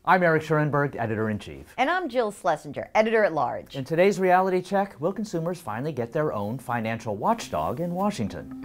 I'm Eric Schoenberg, Editor-in-Chief. And I'm Jill Schlesinger, Editor-at-Large. In today's reality check, will consumers finally get their own financial watchdog in Washington?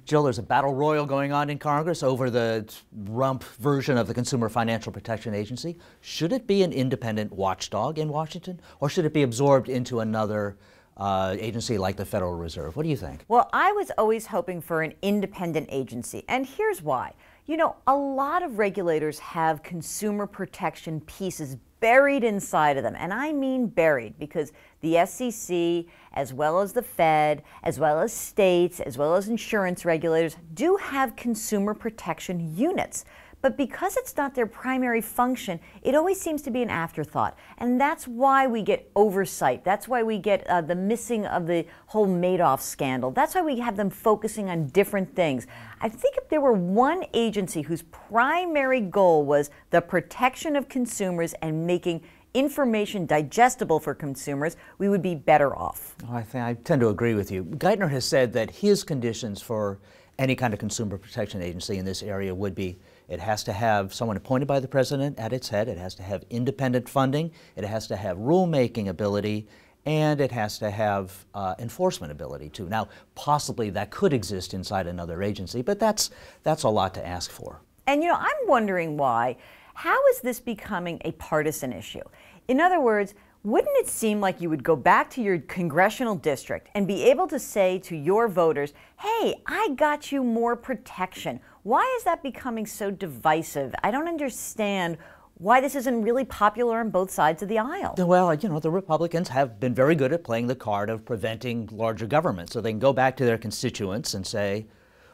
Jill, there's a battle royal going on in Congress over the rump version of the Consumer Financial Protection Agency. Should it be an independent watchdog in Washington, or should it be absorbed into another agency like the Federal Reserve? What do you think? Well, I was always hoping for an independent agency, and here's why. You know, a lot of regulators have consumer protection pieces buried inside of them, and I mean buried, because the SEC, as well as the Fed, as well as states, as well as insurance regulators, do have consumer protection units. But because it's not their primary function, it always seems to be an afterthought. And that's why we get oversight. That's why we get the missing of the whole Madoff scandal. That's why we have them focusing on different things. I think if there were one agency whose primary goal was the protection of consumers and making information digestible for consumers, we would be better off. Oh, I tend to agree with you. Geithner has said that his conditions for any kind of consumer protection agency in this area would be it has to have someone appointed by the president at its head, it has to have independent funding, it has to have rulemaking ability, and it has to have enforcement ability too. Now, possibly that could exist inside another agency, but that's a lot to ask for. And you know, I'm wondering why. How is this becoming a partisan issue? In other words, wouldn't it seem like you would go back to your congressional district and be able to say to your voters, hey, I got you more protection? Why is that becoming so divisive? I don't understand why this isn't really popular on both sides of the aisle. Well, you know, the Republicans have been very good at playing the card of preventing larger government, so they can go back to their constituents and say,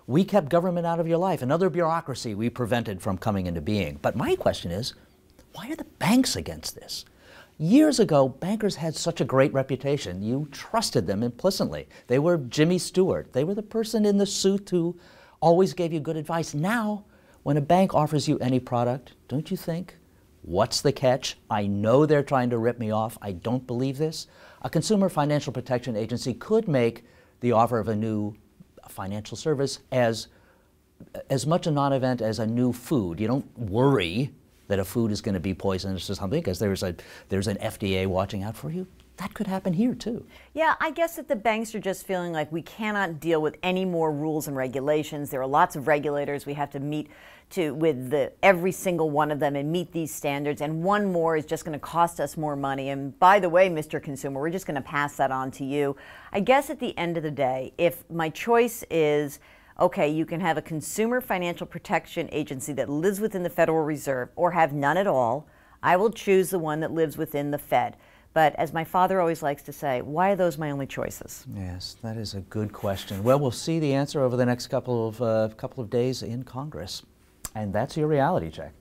we kept government out of your life. Another bureaucracy we prevented from coming into being. But my question is, why are the banks against this? Years ago, bankers had such a great reputation. You trusted them implicitly. They were Jimmy Stewart. They were the person in the suit who always gave you good advice. Now, when a bank offers you any product, don't you think, what's the catch? I know they're trying to rip me off. I don't believe this. A Consumer Financial Protection Agency could make the offer of a new financial service as much a non-event as a new food. You don't worry that a food is going to be poisonous or something because there's an FDA watching out for you. That could happen here too. Yeah, I guess that the banks are just feeling like we cannot deal with any more rules and regulations. There are lots of regulators we have to meet with every single one of them and meet these standards, and one more is just going to cost us more money. And by the way, Mr. Consumer, we're just going to pass that on to you. I guess at the end of the day, if my choice is, okay, you can have a consumer financial protection agency that lives within the Federal Reserve or have none at all, I will choose the one that lives within the Fed. But as my father always likes to say, why are those my only choices? Yes, that is a good question. Well, we'll see the answer over the next couple of days in Congress. And that's your reality check.